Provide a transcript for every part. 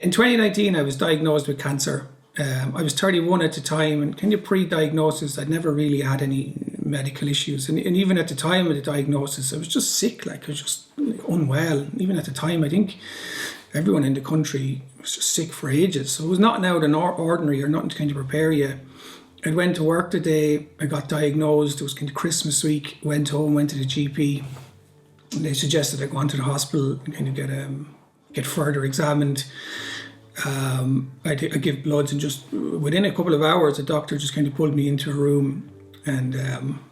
In 2019, I was diagnosed with cancer. I was 31 at the time, and kind of pre-diagnosis, I'd never really had any medical issues. And even at the time of the diagnosis, I was just sick, like I was just unwell. Even at the time, I think everyone in the country was just sick for ages. So it was not out an ordinary or nothing to kind of prepare you. I went to work the day I got diagnosed. It was kind of Christmas week. Went home, went to the GP. And they suggested I go on to the hospital and kind of get further examined. I give bloods, and just within a couple of hours, the doctor just kind of pulled me into a room and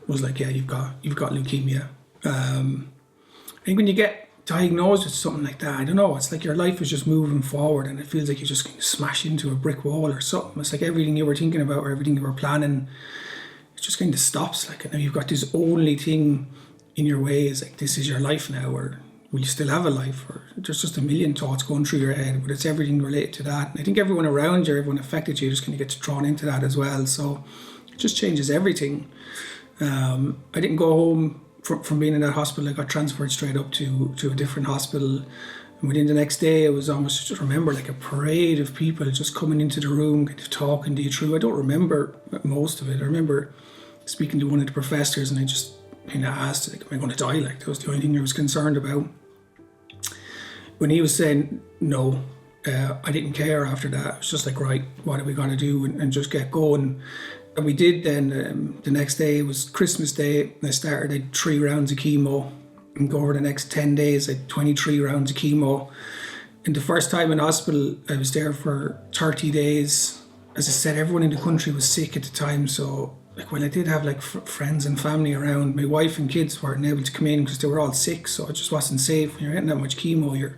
was like, "Yeah, you've got leukemia." I think when you get diagnosed with something like that, I don't know, it's like your life is just moving forward, and it feels like you just kind of smash into a brick wall or something. It's like everything you were thinking about or everything you were planning, it just kind of stops. Like, and now you've got this only thing in your way, is like, this is your life now, or will you still have a life? Or there's just a million thoughts going through your head, but it's everything related to that. And I think everyone around you, everyone affected you, just kind of gets drawn into that as well. So it just changes everything. I didn't go home from being in that hospital. I got transferred straight up to a different hospital. And within the next day, it was almost, just remember, like a parade of people just coming into the room, kind of talking to you through. I don't remember most of it. I remember speaking to one of the professors, and I just kind of asked, like, am I going to die? Like, that was the only thing I was concerned about. When he was saying no, I didn't care after that. It was just like, right, what are we going to do? And just get going. And we did then. The next day, it was Christmas Day. I started, I had 3 rounds of chemo. And go over the next 10 days, I had 23 rounds of chemo. And the first time in hospital, I was there for 30 days. As I said, everyone in the country was sick at the time. So, like, well, I did have like friends and family around. My wife and kids weren't able to come in because they were all sick, so it just wasn't safe. When you're getting that much chemo, you're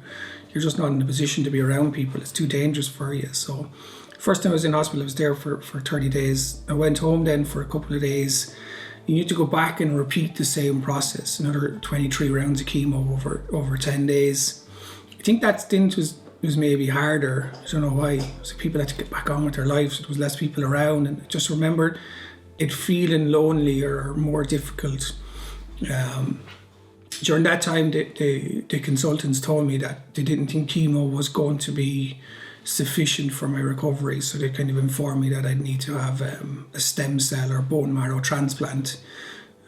just not in a position to be around people. It's too dangerous for you. So first time I was in hospital, I was there for 30 days. I went home then for a couple of days. You need to go back and repeat the same process, another 23 rounds of chemo over 10 days. I think that stint was maybe harder. I don't know why. So people had to get back on with their lives. There was less people around, and I just remember it feeling lonelier or more difficult. During that time, the consultants told me that they didn't think chemo was going to be sufficient for my recovery, so they kind of informed me that I'd need to have a stem cell or bone marrow transplant.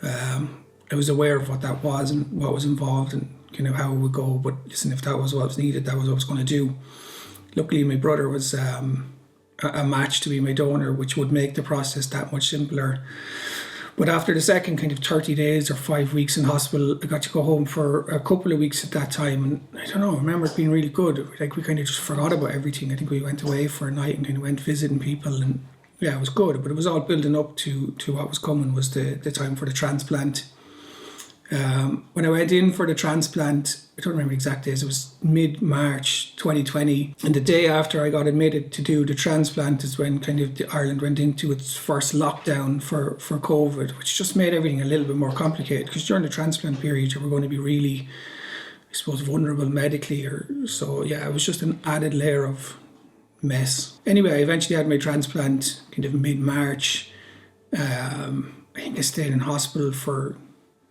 I was aware of what that was and what was involved and kind of how it would go, but listen, if that was what was needed, that was what I was going to do. Luckily, my brother was a match to be my donor, which would make the process that much simpler. But after the second kind of 30 days or 5 weeks in hospital, I got to go home for a couple of weeks at that time. And I don't know, I remember it being really good. Like, we kind of just forgot about everything. I think we went away for a night and kind of went visiting people, and yeah, it was good. But it was all building up to what was coming, was the time for the transplant. When I went in for the transplant, I don't remember the exact days, it was mid-March 2020. And the day after I got admitted to do the transplant is when kind of Ireland went into its first lockdown for COVID, which just made everything a little bit more complicated, because during the transplant period, you were going to be really, I suppose, vulnerable medically. So yeah, it was just an added layer of mess. Anyway, I eventually had my transplant kind of mid-March. I think I stayed in hospital for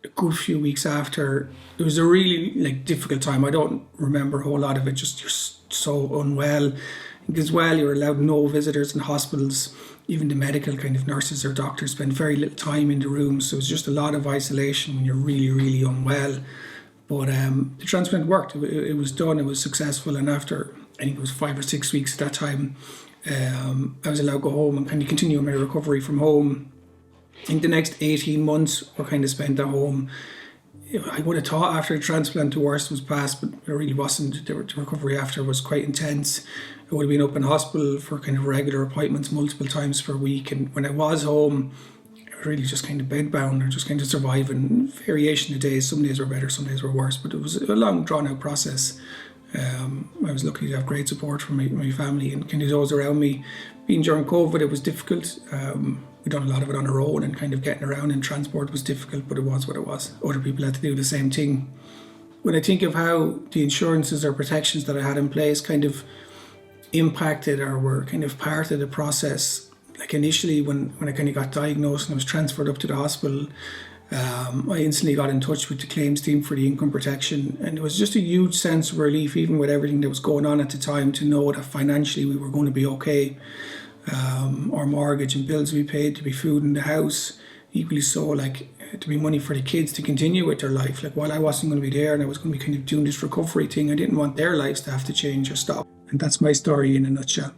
a good few weeks after. It was a really difficult time. I don't remember a whole lot of it, just you're so unwell. As well, you're allowed no visitors in hospitals. Even the medical kind of nurses or doctors spend very little time in the room, so it's just a lot of isolation when you're really, really unwell. But the transplant worked. It was done, it was successful, and after, I think it was 5 or 6 weeks at that time, I was allowed to go home and kind of continue my recovery from home. I think the next 18 months were kind of spent at home. I would have thought after the transplant the worst was past, but it really wasn't. The recovery after was quite intense. I would have been up in hospital for kind of regular appointments multiple times per week. And when I was home, I was really just kind of bedbound or just kind of surviving. Variation of days. Some days were better, some days were worse. But it was a long, drawn-out process. I was lucky to have great support from my family and kind of those around me. Being during COVID, it was difficult. We done a lot of it on our own, and kind of getting around in transport was difficult, but it was what it was. Other people had to do the same thing. When I think of how the insurances or protections that I had in place kind of impacted or were kind of part of the process, like initially when I kind of got diagnosed and I was transferred up to the hospital, I instantly got in touch with the claims team for the income protection, and it was just a huge sense of relief, even with everything that was going on at the time, to know that financially we were going to be okay. Our mortgage and bills we paid, to be food in the house, equally so, like to be money for the kids to continue with their life. Like while I wasn't going to be there and I was going to be kind of doing this recovery thing, I didn't want their lives to have to change or stop. And that's my story in a nutshell.